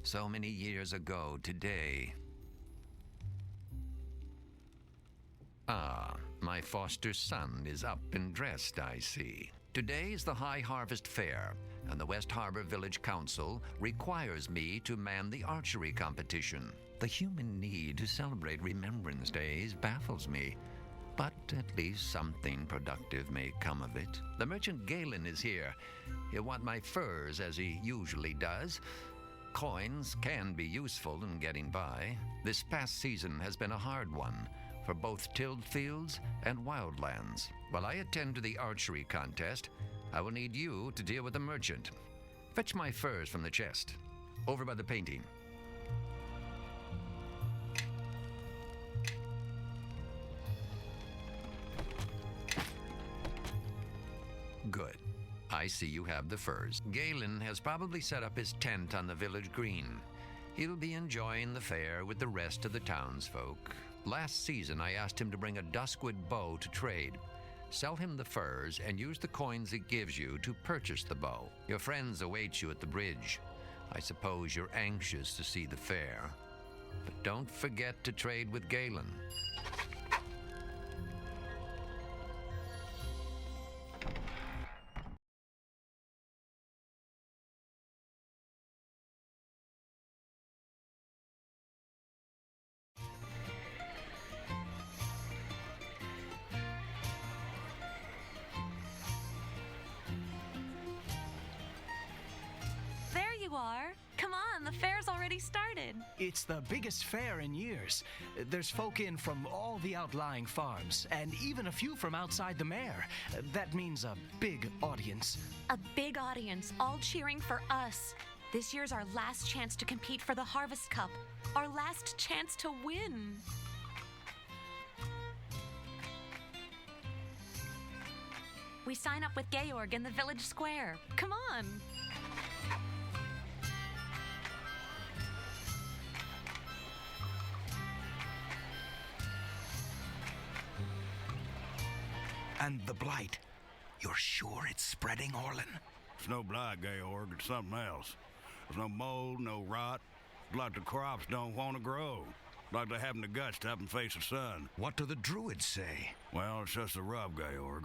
So many years ago today. Ah, my foster son is up and dressed, I see. Today is the High Harvest Fair, and the West Harbor Village Council requires me to man the archery competition. The human need to celebrate Remembrance Days baffles me, but at least something productive may come of it. The merchant Galen is here. He'll want my furs, as he usually does. Coins can be useful in getting by. This past season has been a hard one for both tilled fields and wildlands. While I attend to the archery contest, I will need you to deal with the merchant. Fetch my furs from the chest, over by the painting. Good. I see you have the furs. Galen has probably set up his tent on the village green. He'll be enjoying the fair with the rest of the townsfolk. Last season, I asked him to bring a duskwood bow to trade. Sell him the furs and use the coins it gives you to purchase the bow. Your friends await you at the bridge. I suppose you're anxious to see the fair. But don't forget to trade with Galen. Come on, the fair's already started. It's the biggest fair in years. There's folk in from all the outlying farms, and even a few from outside the mare. That means a big audience. A big audience, all cheering for us. This year's our last chance to compete for the Harvest Cup. Our last chance to win. We sign up with Georg in the village square. Come on. And the blight. You're sure it's spreading, Orlin? It's no blight, Georg. It's something else. There's no mold, no rot. It's like the crops don't want to grow. Like they haven't the guts to up and face the sun. What do the druids say? Well, it's just a rub, Georg.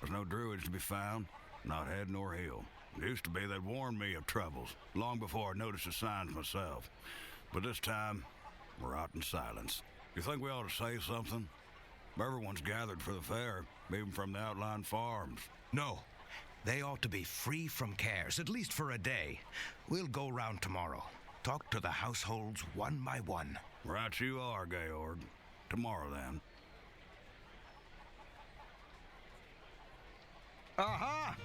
There's no druids to be found, not head nor heel. It used to be they'd warned me of troubles, long before I noticed the signs myself. But this time, we're out in silence. You think we ought to say something? Everyone's gathered for the fair, even from the outlying farms. No. They ought to be free from cares, at least for a day. We'll go round tomorrow. Talk to the households one by one. Right you are, Georg. Tomorrow, then. Aha!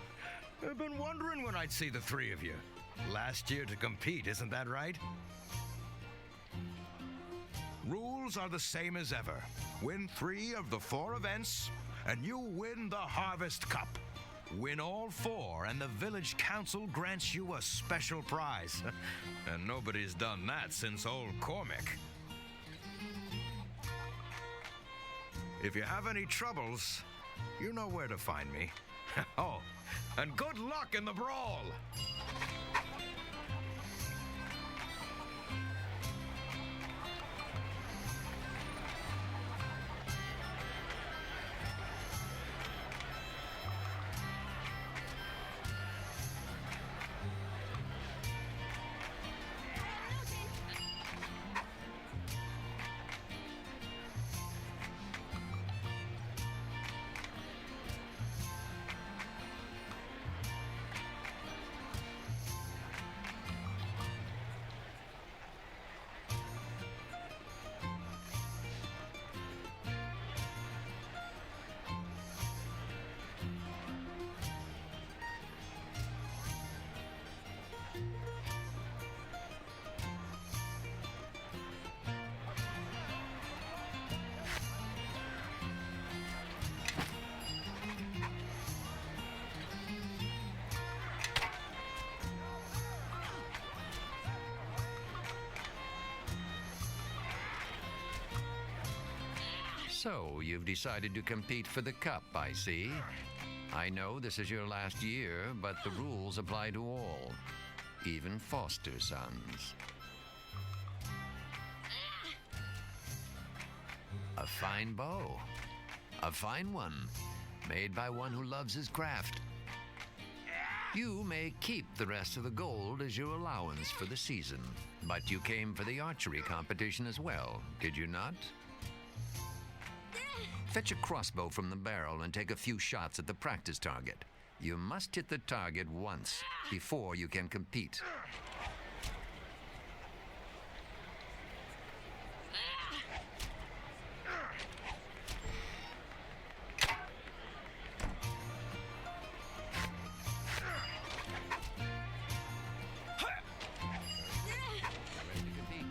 I've been wondering when I'd see the three of you. Last year to compete, isn't that right? Rules are the same as ever. Win 3 of the 4 events, and you win the Harvest Cup. Win all 4, and the village council grants you a special prize. And nobody's done that since old Cormac. If you have any troubles, you know where to find me. Oh, and good luck in the brawl! So, you've decided to compete for the cup, I see. I know this is your last year, but the rules apply to all, even foster sons. A fine bow. A fine one, made by one who loves his craft. You may keep the rest of the gold as your allowance for the season, but you came for the archery competition as well, did you not? Fetch a crossbow from the barrel and take a few shots at the practice target. You must hit the target once before you can compete.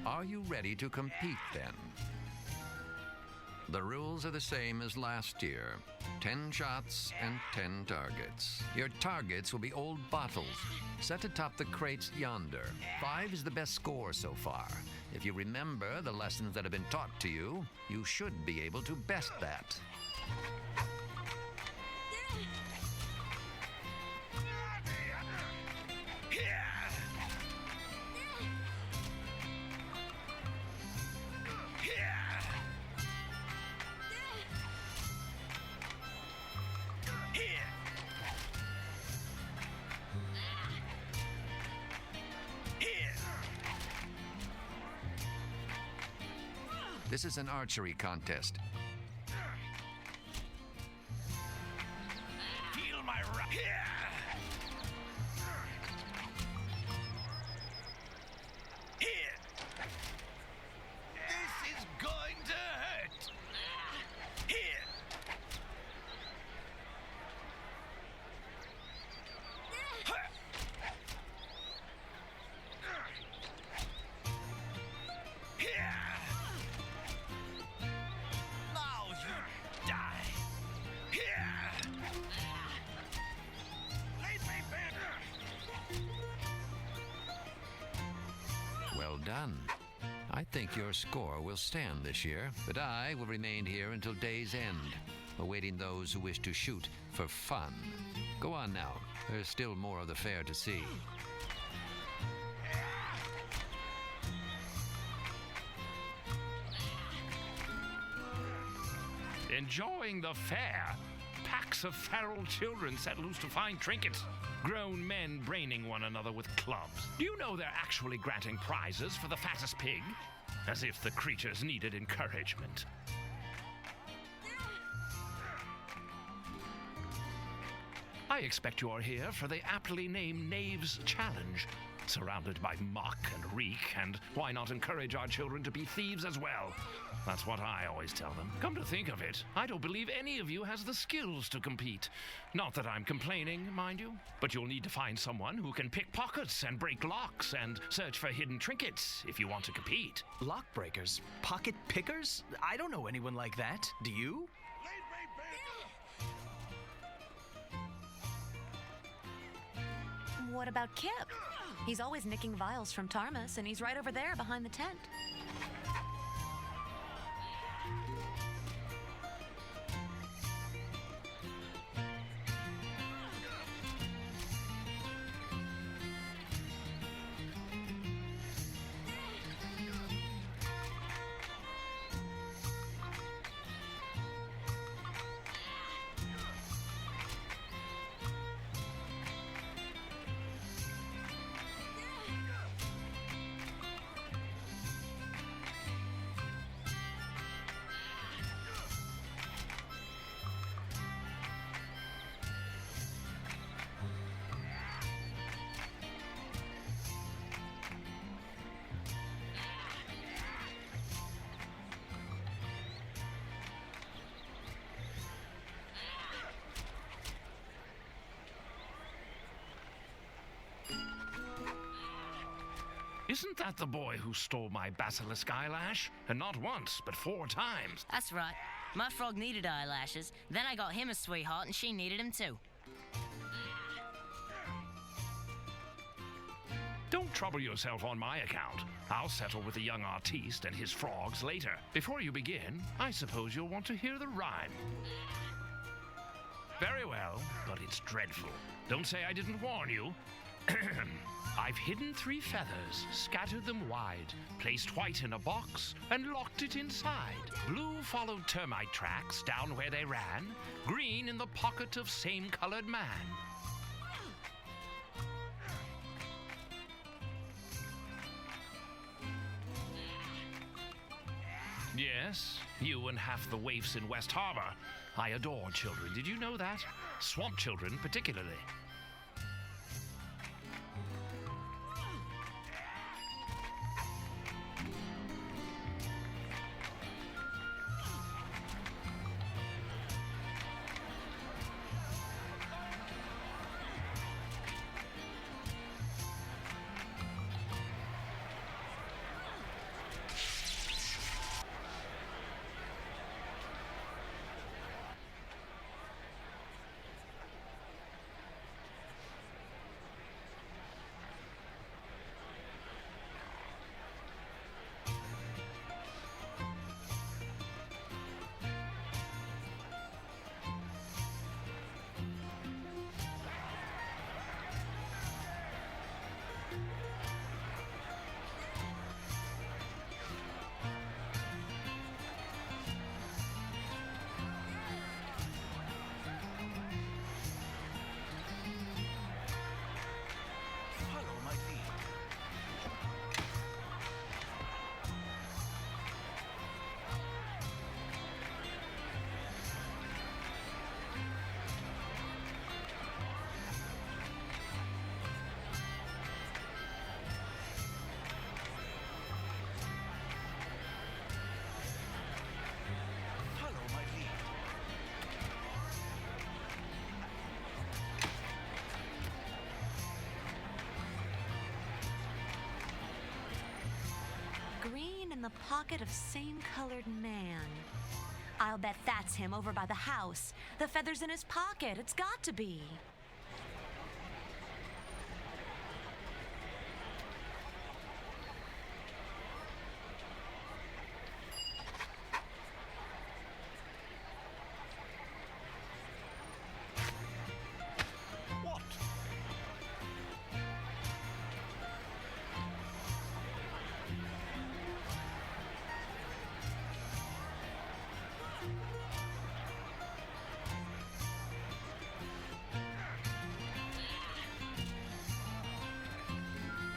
Are you ready to compete then? The rules are the same as last year. 10 shots and 10 targets. Your targets will be old bottles set atop the crates yonder. 5 is the best score so far. If you remember the lessons that have been taught to you, you should be able to best that. This is an archery contest. Feel my rock. Here! This is going to hurt. Here! Well done. I think your score will stand this year, but I will remain here until day's end, awaiting those who wish to shoot for fun. Go on now. There's still more of the fair to see. Enjoying the fair. Packs of feral children set loose to find trinkets. Grown men braining one another with clubs. Do you know they're actually granting prizes for the fattest pig? As if the creatures needed encouragement. I expect you are here for the aptly named Knaves Challenge. Surrounded by muck and reek, and why not encourage our children to be thieves as well? That's what I always tell them. Come to think of it, I don't believe any of you has the skills to compete. Not that I'm complaining, mind you, but you'll need to find someone who can pick pockets and break locks and search for hidden trinkets if you want to compete. Lock breakers? Pocket pickers? I don't know anyone like that. Do you? What about Kip? He's always nicking vials from Tarmus, and he's right over there behind the tent. Isn't that the boy who stole my basilisk eyelash? And not once, but 4 times. That's right. My frog needed eyelashes. Then I got him a sweetheart, and she needed him too. Don't trouble yourself on my account. I'll settle with the young artiste and his frogs later. Before you begin, I suppose you'll want to hear the rhyme. Very well, but it's dreadful. Don't say I didn't warn you. I've hidden 3 feathers, scattered them wide, placed white in a box, and locked it inside. Blue followed termite tracks down where they ran, green in the pocket of same-colored man. Yes, you and half the waifs in West Harbor. I adore children. Did you know that? Swamp children, particularly. Green in the pocket of same-colored man. I'll bet that's him over by the house. The feather's in his pocket. It's got to be.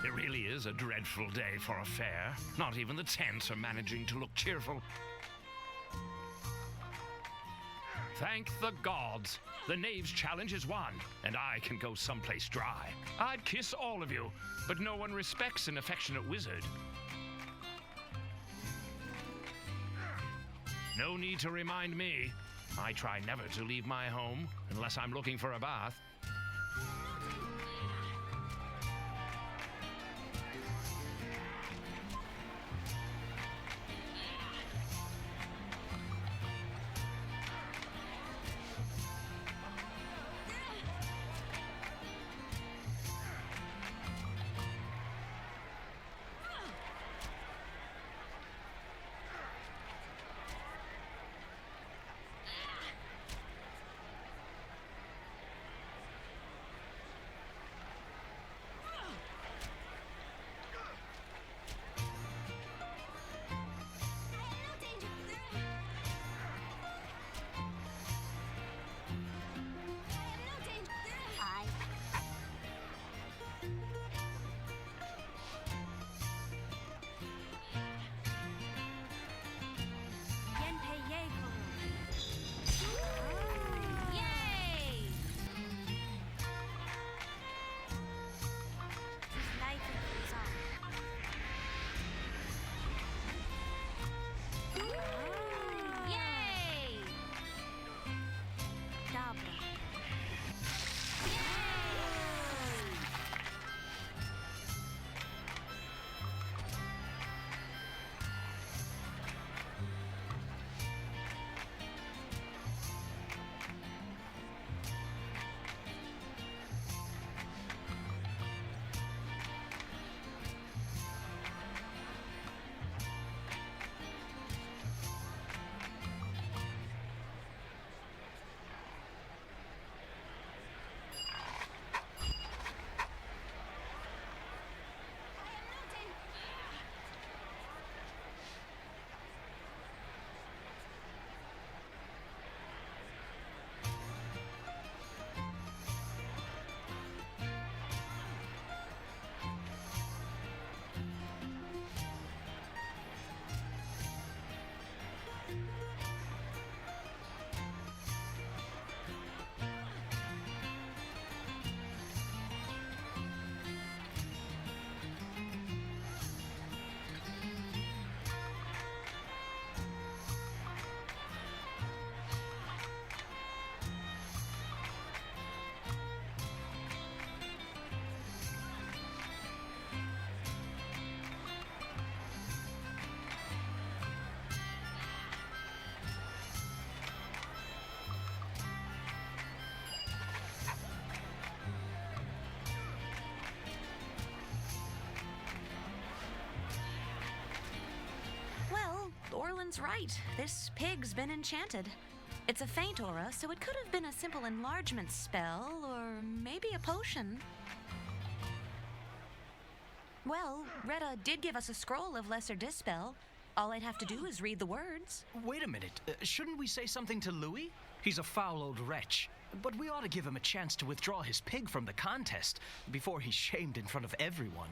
It really is a dreadful day for a fair. Not even the tents are managing to look cheerful. Thank the gods. The knave's challenge is won, and I can go someplace dry. I'd kiss all of you, but no one respects an affectionate wizard. No need to remind me. I try never to leave my home unless I'm looking for a bath. John's right. This pig's been enchanted. It's a faint aura, so it could have been a simple enlargement spell, or maybe a potion. Well, Retta did give us a scroll of Lesser Dispel. All I'd have to do is read the words. Wait a minute. Shouldn't we say something to Louis? He's a foul old wretch. But we ought to give him a chance to withdraw his pig from the contest before he's shamed in front of everyone.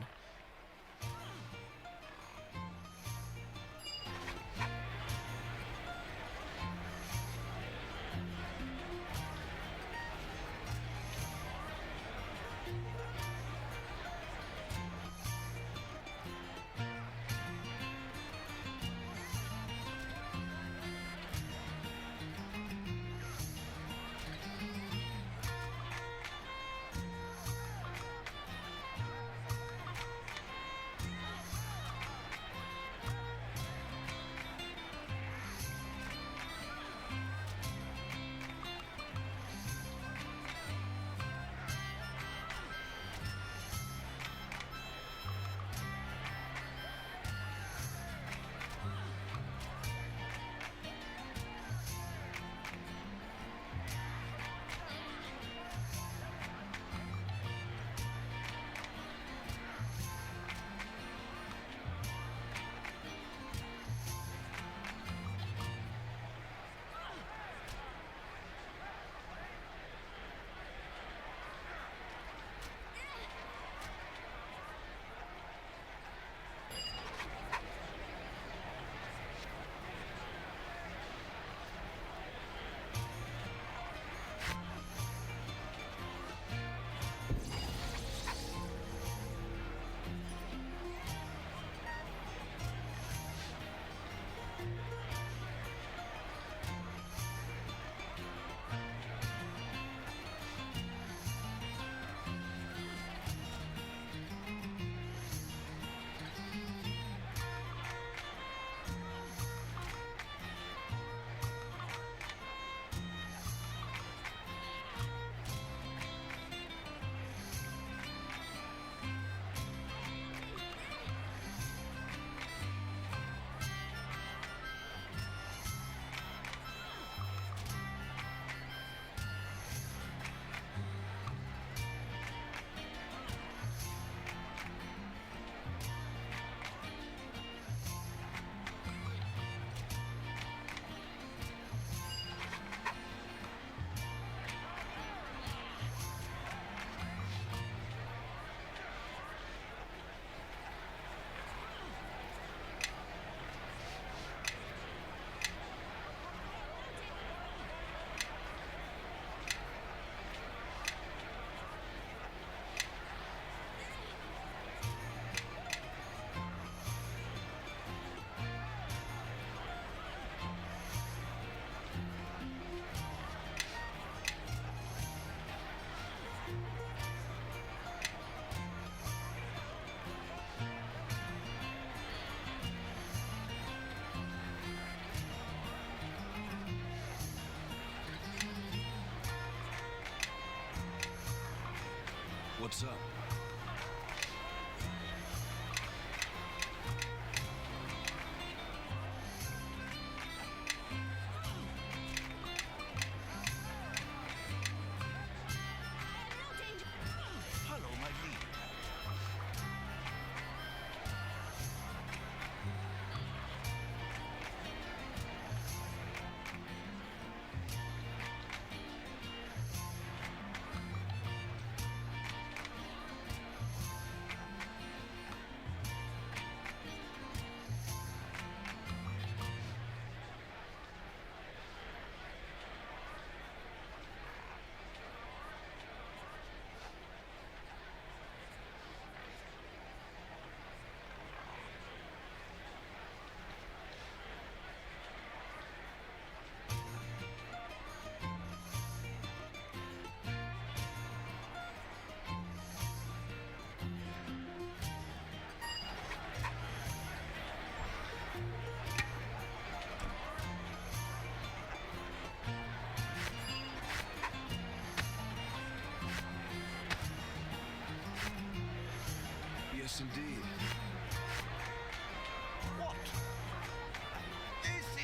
What's up? Hello, my leader. Yes, indeed. What? This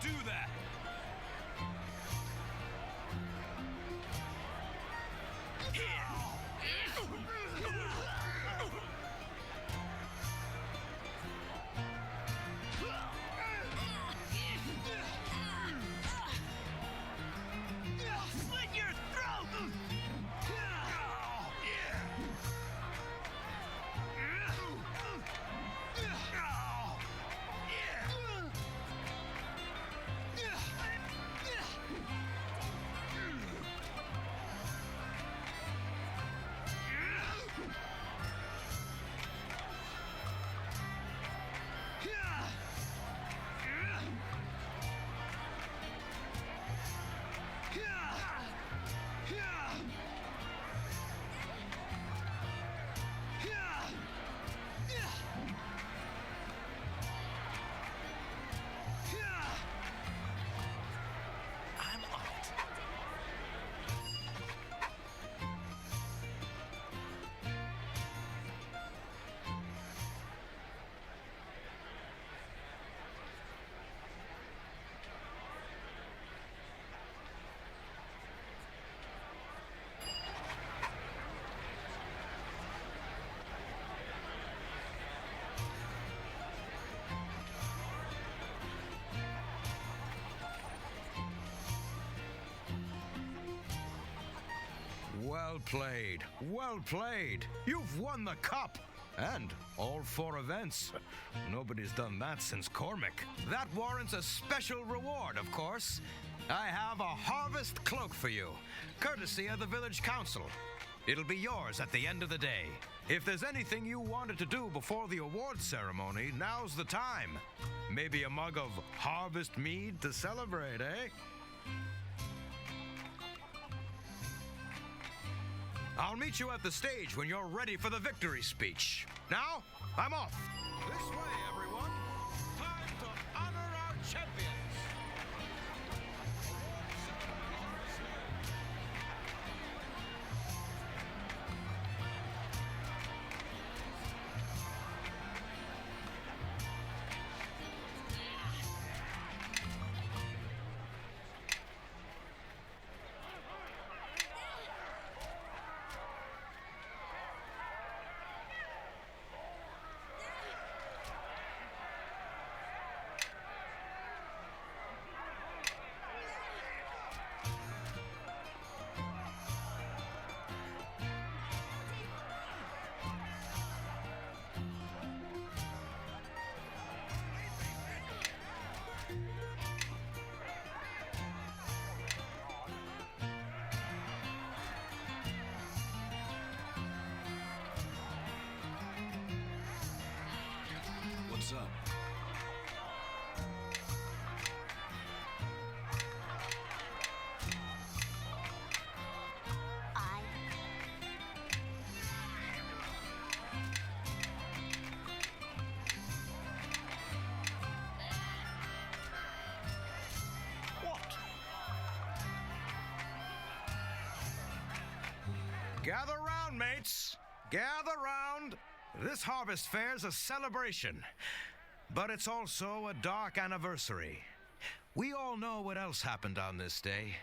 do that! Slit your throat! Well played. Well played. You've won the cup. And all 4 events. Nobody's done that since Cormac. That warrants a special reward, of course. I have a harvest cloak for you, courtesy of the village council. It'll be yours at the end of the day. If there's anything you wanted to do before the award ceremony, now's the time. Maybe a mug of harvest mead to celebrate, eh? I'll meet you at the stage when you're ready for the victory speech. Now, I'm off. This way, everyone. Time to honor our champions. What's up? Gather round, mates. Gather round. This harvest fair's a celebration, but it's also a dark anniversary. We all know what else happened on this day.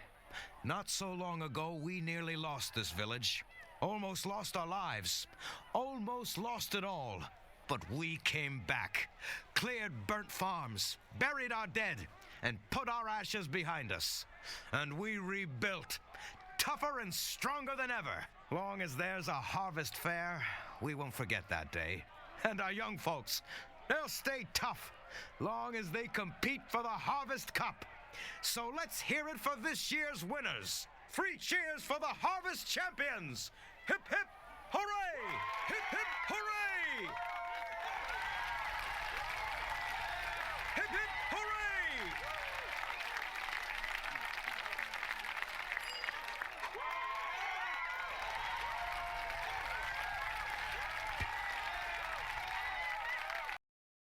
Not so long ago, we nearly lost this village. Almost lost our lives. Almost lost it all. But we came back, cleared burnt farms, buried our dead, and put our ashes behind us. And we rebuilt, tougher and stronger than ever. Long as there's a harvest fair, we won't forget that day. And our young folks, they'll stay tough, long as they compete for the Harvest Cup. So let's hear it for this year's winners. 3 cheers for the Harvest Champions! Hip, hip, hooray! Hip, hip, hooray!